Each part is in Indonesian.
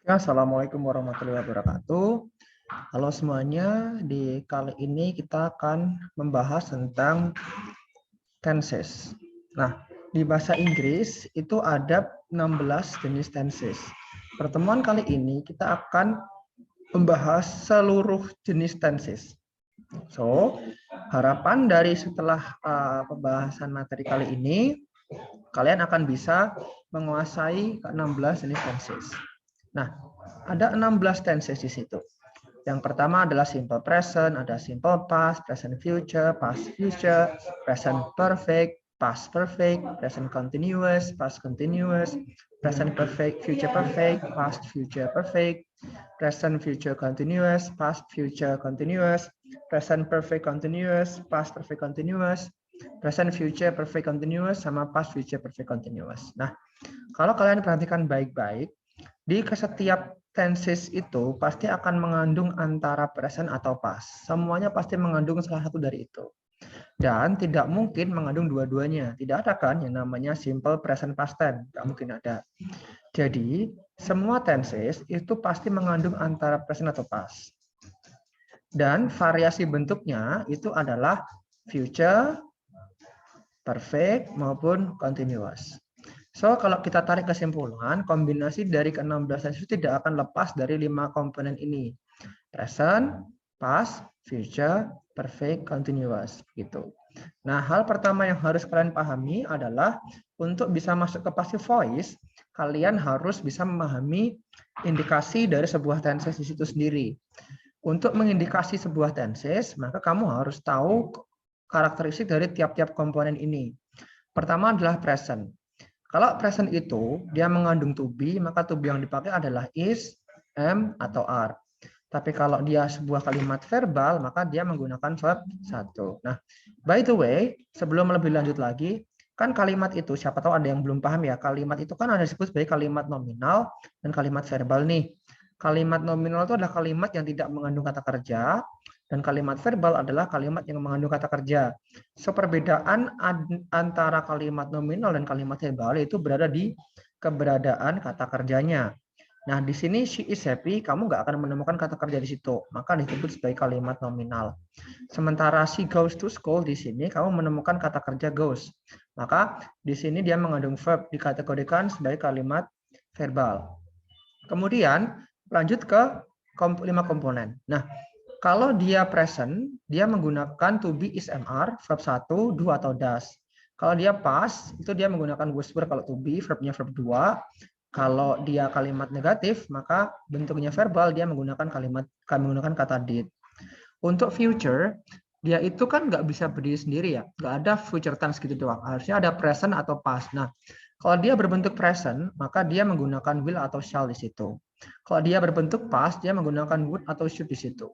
Ya, Assalamualaikum warahmatullahi wabarakatuh. Halo semuanya, di kali ini kita akan membahas tentang tenses. Nah, di bahasa Inggris itu ada 16 jenis tenses. Pertemuan kali ini kita akan membahas seluruh jenis tenses. So, harapan dari setelah pembahasan materi kali ini, kalian akan bisa menguasai 16 jenis tenses. Nah, ada 16 tenses di situ. Yang pertama adalah simple present, ada simple past, present future, past future, present perfect, past perfect, present continuous, past continuous, present perfect, future perfect, past future perfect, present future continuous, past future continuous, present perfect continuous, past perfect continuous, present future perfect continuous, sama past future perfect continuous. Nah, kalau kalian perhatikan baik-baik, di setiap tenses itu pasti akan mengandung antara present atau past. Semuanya pasti mengandung salah satu dari itu. Dan tidak mungkin mengandung dua-duanya. Tidak ada kan yang namanya simple present past tense. Tidak mungkin ada. Jadi, semua tenses itu pasti mengandung antara present atau past. Dan variasi bentuknya itu adalah future, perfect, maupun continuous. So, kalau kita tarik kesimpulan, kombinasi dari ke-16 tenses tidak akan lepas dari 5 komponen ini. Present, past, future, perfect, continuous. Gitu. Nah, hal pertama yang harus kalian pahami adalah untuk bisa masuk ke passive voice, kalian harus bisa memahami indikasi dari sebuah tenses di situ sendiri. Untuk mengindikasi sebuah tenses, maka kamu harus tahu karakteristik dari tiap-tiap komponen ini. Pertama adalah present. Kalau present itu dia mengandung to be, maka to be yang dipakai adalah is, am, atau are. Tapi kalau dia sebuah kalimat verbal, maka dia menggunakan verb 1. Nah, by the way, sebelum lebih lanjut lagi, kan kalimat itu, siapa tahu ada yang belum paham ya, kalimat itu kan ada disebut sebagai kalimat nominal dan kalimat verbal nih. Kalimat nominal itu adalah kalimat yang tidak mengandung kata kerja, dan kalimat verbal adalah kalimat yang mengandung kata kerja. So, perbedaan antara kalimat nominal dan kalimat verbal itu berada di keberadaan kata kerjanya. Nah, di sini she is happy, kamu nggak akan menemukan kata kerja di situ, maka disebut sebagai kalimat nominal. Sementara she goes to school, di sini kamu menemukan kata kerja goes, maka di sini dia mengandung verb, dikategorikan sebagai kalimat verbal. Kemudian lanjut ke 5 komponen. Nah, kalau dia present, dia menggunakan to be, is, am, are, verb 1, do atau does. Kalau dia past, itu dia menggunakan was, were kalau to be, verbnya verb 2. Kalau dia kalimat negatif, maka bentuknya verbal, dia menggunakan kata did. Untuk future, dia itu kan nggak bisa berdiri sendiri ya. Nggak ada future tense gitu doang. Harusnya ada present atau past. Nah, kalau dia berbentuk present, maka dia menggunakan will atau shall di situ. Kalau dia berbentuk past, dia menggunakan would atau should di situ.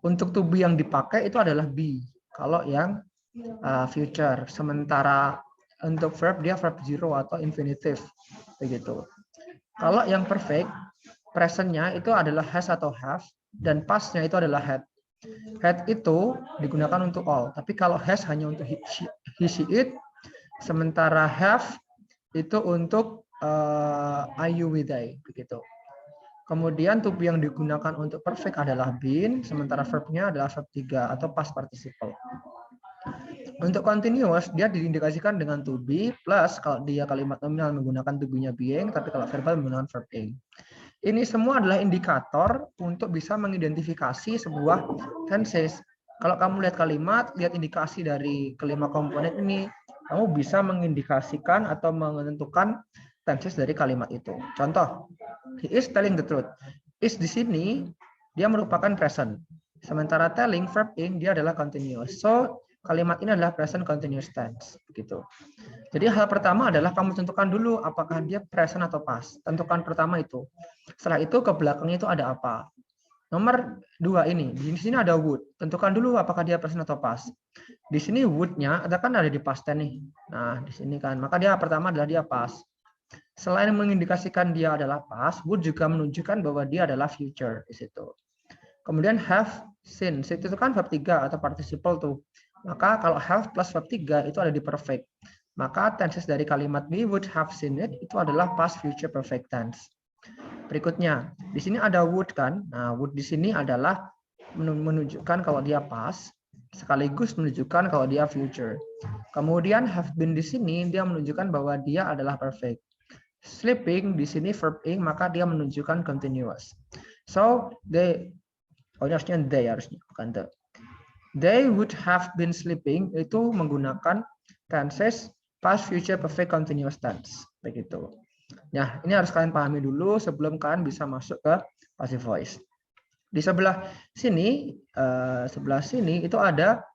Untuk to be yang dipakai itu adalah be. Kalau yang future. Sementara untuk verb dia verb zero atau infinitive. Begitu. Kalau yang perfect, presentnya itu adalah has atau have, dan pastnya itu adalah had. Had itu digunakan untuk all. Tapi kalau has hanya untuk he, she, it. Sementara have itu untuk I, you, we, they. Begitu. Kemudian to be yang digunakan untuk perfect adalah been, sementara verbnya adalah verb 3 atau past participle. Untuk continuous, dia diindikasikan dengan to be, plus kalau dia kalimat nominal menggunakan to be-nya being, tapi kalau verbal menggunakan verb ing. Ini semua adalah indikator untuk bisa mengidentifikasi sebuah tenses. Kalau kamu lihat kalimat, lihat indikasi dari kelima komponen ini, kamu bisa mengindikasikan atau menentukan tenses dari kalimat itu. Contoh, he is telling the truth. Is di sini dia merupakan present. Sementara telling verb ing dia adalah continuous. So kalimat ini adalah present continuous tense. Begitu. Jadi hal pertama adalah kamu tentukan dulu apakah dia present atau past. Tentukan pertama itu. Setelah itu ke belakangnya itu ada apa. Nomor 2 ini, di sini ada would. Tentukan dulu apakah dia present atau past. Di sini would-nya ada kan ada di past tense nih. Nah, di sini kan. Maka dia pertama adalah dia past. Selain mengindikasikan dia adalah past, would juga menunjukkan bahwa dia adalah future di situ. Kemudian have seen, itu kan verb 3 atau participle tuh. Maka kalau have plus verb 3 itu ada di perfect. Maka tenses dari kalimat we would have seen it itu adalah past future perfect tense. Berikutnya, di sini ada would kan. Nah, would di sini adalah menunjukkan kalau dia past, sekaligus menunjukkan kalau dia future. Kemudian have been di sini dia menunjukkan bahwa dia adalah perfect. Sleeping di sini verb ing, maka dia menunjukkan continuous. So they, harusnya they harusnya bukan the. They would have been sleeping itu menggunakan tenses past, future, perfect, continuous tense. Begitu. Nah, ini harus kalian pahami dulu sebelum kalian bisa masuk ke passive voice. Di sebelah sini itu ada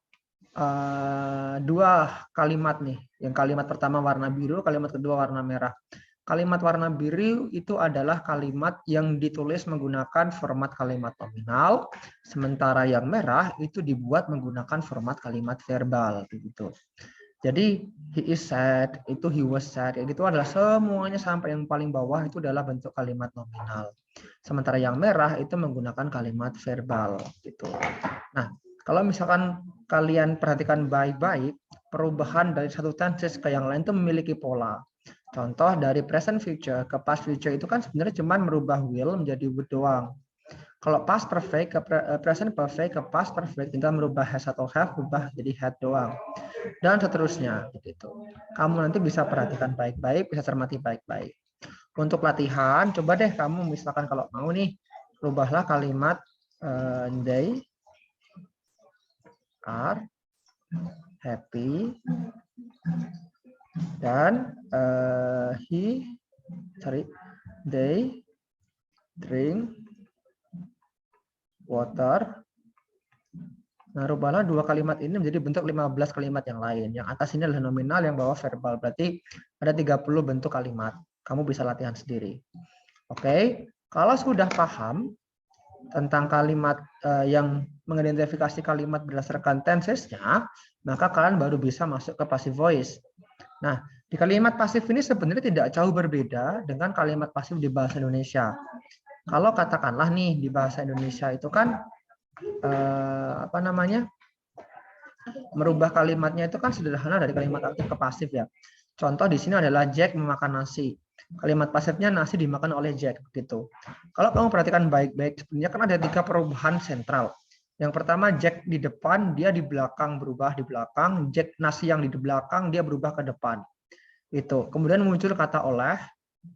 dua kalimat nih. Yang kalimat pertama warna biru, kalimat kedua warna merah. Kalimat warna biru itu adalah kalimat yang ditulis menggunakan format kalimat nominal, sementara yang merah itu dibuat menggunakan format kalimat verbal begitu. Jadi he is sad, itu he was sad, kayak gitu adalah semuanya sampai yang paling bawah itu adalah bentuk kalimat nominal. Sementara yang merah itu menggunakan kalimat verbal gitu. Nah, kalau misalkan kalian perhatikan baik-baik, perubahan dari satu tenses ke yang lain itu memiliki pola. Contoh dari present future ke past future itu kan sebenarnya cuma merubah will menjadi would doang. Kalau past perfect ke present perfect ke past perfect tinggal merubah has atau have, berubah jadi had doang. Dan seterusnya begitu. Kamu nanti bisa perhatikan baik-baik, bisa cermati baik-baik. Untuk latihan, coba deh kamu misalkan kalau mau nih, rubahlah kalimat they are happy dan they drink water. Nah, rubahlah dua kalimat ini menjadi bentuk 15 kalimat yang lain. Yang atas ini adalah nominal, yang bawah verbal. Berarti ada 30 bentuk kalimat. Kamu bisa latihan sendiri. Oke, kalau sudah paham tentang kalimat yang mengidentifikasi kalimat berdasarkan tensesnya, maka kalian baru bisa masuk ke passive voice. Nah, di kalimat pasif ini sebenarnya tidak jauh berbeda dengan kalimat pasif di bahasa Indonesia. Kalau katakanlah nih di bahasa Indonesia itu kan merubah kalimatnya itu kan sederhana dari kalimat aktif ke pasif ya. Contoh di sini adalah Jack memakan nasi. Kalimat pasifnya nasi dimakan oleh Jack gitu. Kalau kamu perhatikan baik-baik, sebenarnya kan ada 3 perubahan sentral. Yang pertama Jack di depan, dia di belakang berubah di belakang. Jack nasi yang di belakang dia berubah ke depan. Itu. Kemudian muncul kata oleh,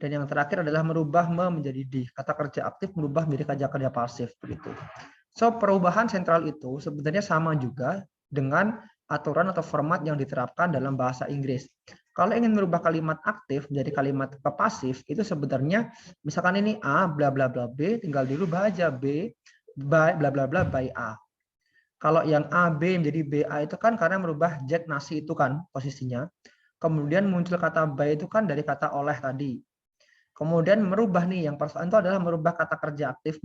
dan yang terakhir adalah merubah menjadi di. Kata kerja aktif merubah menjadi kerja pasif begitu. So, perubahan sentral itu sebenarnya sama juga dengan aturan atau format yang diterapkan dalam bahasa Inggris. Kalau ingin merubah kalimat aktif menjadi kalimat ke pasif, itu sebenarnya misalkan ini A, bla bla bla B, tinggal dirubah aja B, by, bla bla bla by A. Kalau yang A, B menjadi BA itu kan karena merubah Jack nasi itu kan posisinya. Kemudian muncul kata by itu kan dari kata oleh tadi. Kemudian merubah nih, yang persoalan itu adalah merubah kata kerja aktif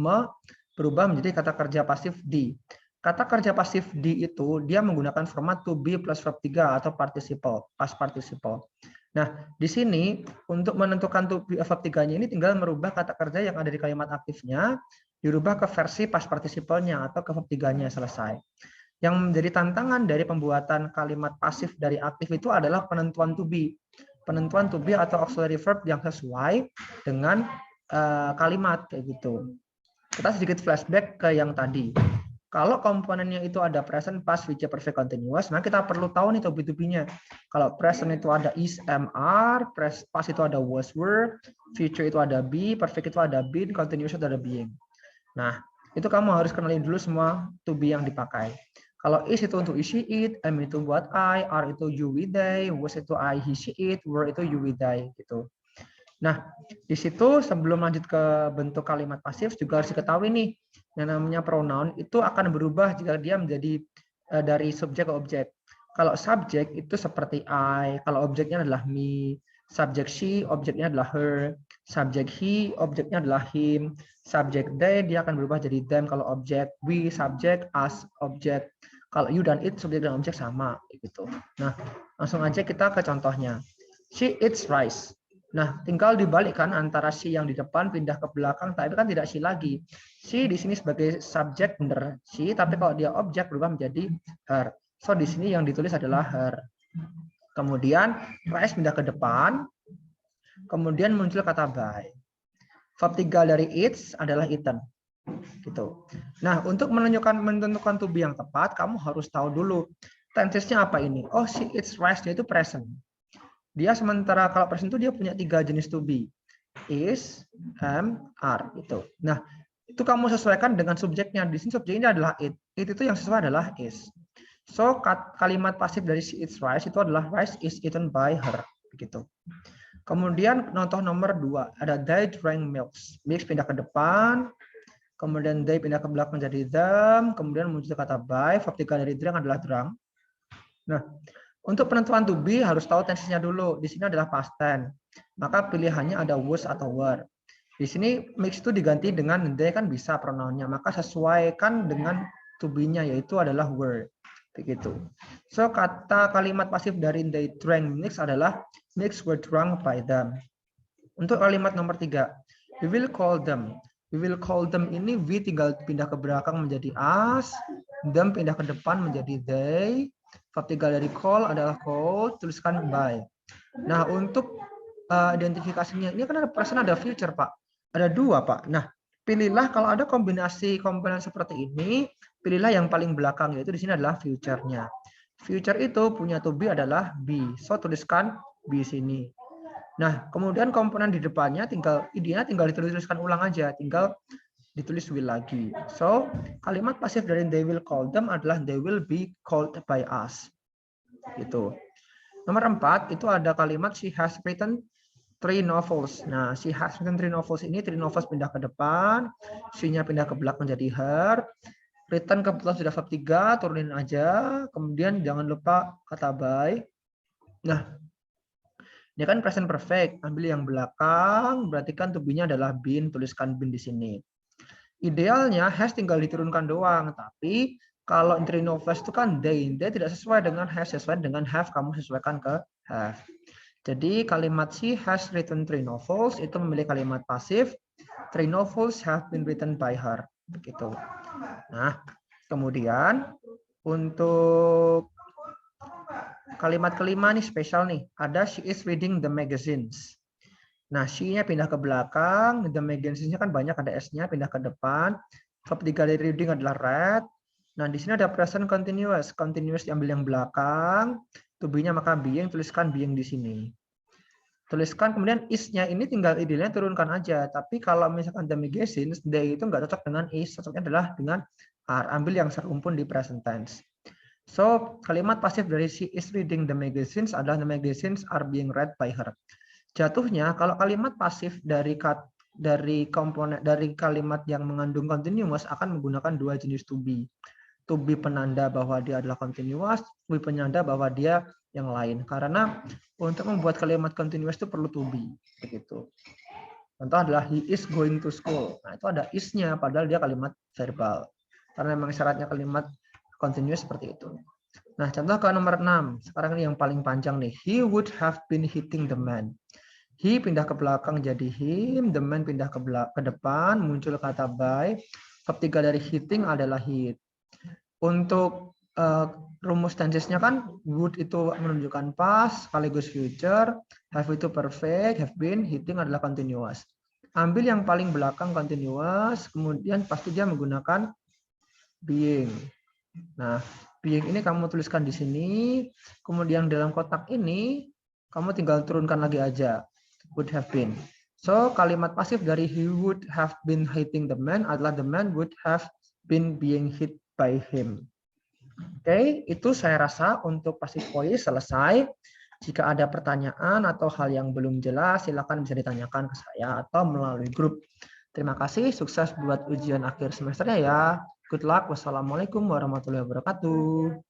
berubah menjadi kata kerja pasif di. Kata kerja pasif di itu dia menggunakan format to be plus verb 3 atau participle, past participle. Nah, di sini untuk menentukan to be verb 3-nya ini tinggal merubah kata kerja yang ada di kalimat aktifnya dirubah ke versi past participle-nya atau ke verb 3-nya selesai. Yang menjadi tantangan dari pembuatan kalimat pasif dari aktif itu adalah penentuan to be. Penentuan to be atau auxiliary verb yang sesuai dengan kalimat kayak gitu. Kita sedikit flashback ke yang tadi. Kalau komponennya itu ada present, past, future, perfect, continuous, maka kita perlu tahu nih to be-nya. Kalau present itu ada is, am, are, past itu ada was, were, future itu ada be, perfect itu ada been, continuous itu ada being. Nah, itu kamu harus kenalin dulu semua to be yang dipakai. Kalau is itu untuk is, she, it, am itu buat I, are itu you, we, they, was itu I, he, she, it, were itu you, we, they, gitu. Nah, di situ sebelum lanjut ke bentuk kalimat pasif juga harus diketahui nih, yang namanya pronoun itu akan berubah jika dia menjadi dari subjek ke objek. Kalau subjek itu seperti I, kalau objeknya adalah me, subjek she, objeknya adalah her, subjek he, objeknya adalah him, subjek they, dia akan berubah jadi them kalau objek, we, subjek, us, objek. Kalau you dan it, subjek dan objek sama, gitu. Nah, langsung aja kita ke contohnya. She eats rice. Nah, tinggal dibalikkan antara she yang di depan pindah ke belakang, tapi kan tidak she lagi. She di sini sebagai subjek benar she, tapi kalau dia objek berubah menjadi her. So di sini yang ditulis adalah her. Kemudian rice pindah ke depan, kemudian muncul kata by. Verb 3 dari eats adalah eaten. Gitu. Nah, untuk menentukan to be yang tepat, kamu harus tahu dulu tensesnya apa ini. Oh, she eats rice, dia itu present. Dia sementara kalau present itu dia punya 3 jenis to be. Is, am, are itu. Nah, itu kamu sesuaikan dengan subjeknya. Di sini subjeknya adalah it. It itu yang sesuai adalah is. So, kalimat pasif dari she eats rice itu adalah rice is eaten by her. Begitu. Kemudian contoh nomor 2, ada they drank milks. Milks pindah ke depan, kemudian they pindah ke belakang jadi them, kemudian muncul kata by, verb 3 dari drank adalah drunk. Nah, untuk penentuan to be harus tahu tensesnya dulu. Di sini adalah past tense. Maka pilihannya ada was atau were. Di sini mix itu diganti dengan they kan bisa pronounnya, maka sesuaikan dengan to be-nya yaitu adalah were. Begitu. So kata kalimat pasif dari they drank milks adalah milks were drunk by them. Untuk kalimat nomor 3, we will call them. We will call them ini we tinggal pindah ke belakang menjadi us, them pindah ke depan menjadi they. Verb 3 dari call adalah called, tuliskan by. Nah, untuk identifikasinya ini kan ada present ada future, Pak. Ada 2, Pak. Nah, pilihlah kalau ada kombinasi komponen seperti ini, pilihlah yang paling belakang, yaitu di sini adalah future-nya. Future itu punya to be adalah be. So, tuliskan be sini. Nah, kemudian komponen di depannya idenya tinggal dituliskan ulang aja, tinggal ditulis will lagi. So, kalimat pasif dari they will call them adalah they will be called by us. Gitu. Nomor 4 itu ada kalimat she has written 3 novels. Nah, she has written 3 novels ini 3 novels pindah ke depan, she-nya pindah ke belakang jadi her. Written kebetulan sudah verb 3, turunin aja. Kemudian jangan lupa kata by. Nah, ini kan present perfect, ambil yang belakang, berarti kan to be-nya adalah been, tuliskan been di sini. Idealnya has tinggal diturunkan doang, tapi kalau 3 novels itu kan they tidak sesuai dengan has, sesuai dengan have, kamu sesuaikan ke have. Jadi kalimat she has written 3 novels itu memilih kalimat pasif, 3 novels have been written by her. Begitu. Nah, kemudian untuk kalimat kelima nih spesial nih, ada she is reading the magazines. Nah, she-nya pindah ke belakang, the magazines-nya kan banyak, ada S-nya, pindah ke depan. Verb 3 dari reading adalah read. Nah, di sini ada present continuous. Continuous diambil yang belakang. To be-nya maka being, tuliskan being di sini. Tuliskan kemudian is-nya ini tinggal idealnya turunkan aja. Tapi kalau misalkan the magazines, they itu nggak cocok dengan is, cocoknya adalah dengan are. Ambil yang serumpun di present tense. So, kalimat pasif dari she is reading the magazines adalah the magazines are being read by her. Jatuhnya kalau kalimat pasif dari komponen dari kalimat yang mengandung continuous akan menggunakan 2 jenis to be. To be penanda bahwa dia adalah continuous, to be penanda bahwa dia yang lain. Karena untuk membuat kalimat continuous itu perlu to be, begitu. Contoh adalah he is going to school. Nah, itu ada is-nya padahal dia kalimat verbal. Karena memang syaratnya kalimat continuous seperti itu. Nah, contoh ke nomor 6. Sekarang ini yang paling panjang nih. He would have been hitting the man. He pindah ke belakang jadi him, the man pindah ke depan, muncul kata by. Verb 3 dari hitting adalah hit. Untuk rumus tensesnya kan would itu menunjukkan past, sekaligus future, have itu perfect, have been, hitting adalah continuous. Ambil yang paling belakang continuous, kemudian pasti dia menggunakan being. Nah, being ini kamu tuliskan di sini, kemudian dalam kotak ini kamu tinggal turunkan lagi aja. Would have been. So, kalimat pasif dari he would have been hitting the man adalah the man would have been being hit by him. Oke, itu saya rasa untuk pasif voice selesai. Jika ada pertanyaan atau hal yang belum jelas, silakan bisa ditanyakan ke saya atau melalui grup. Terima kasih, sukses buat ujian akhir semesternya ya. Good luck. Wassalamualaikum warahmatullahi wabarakatuh.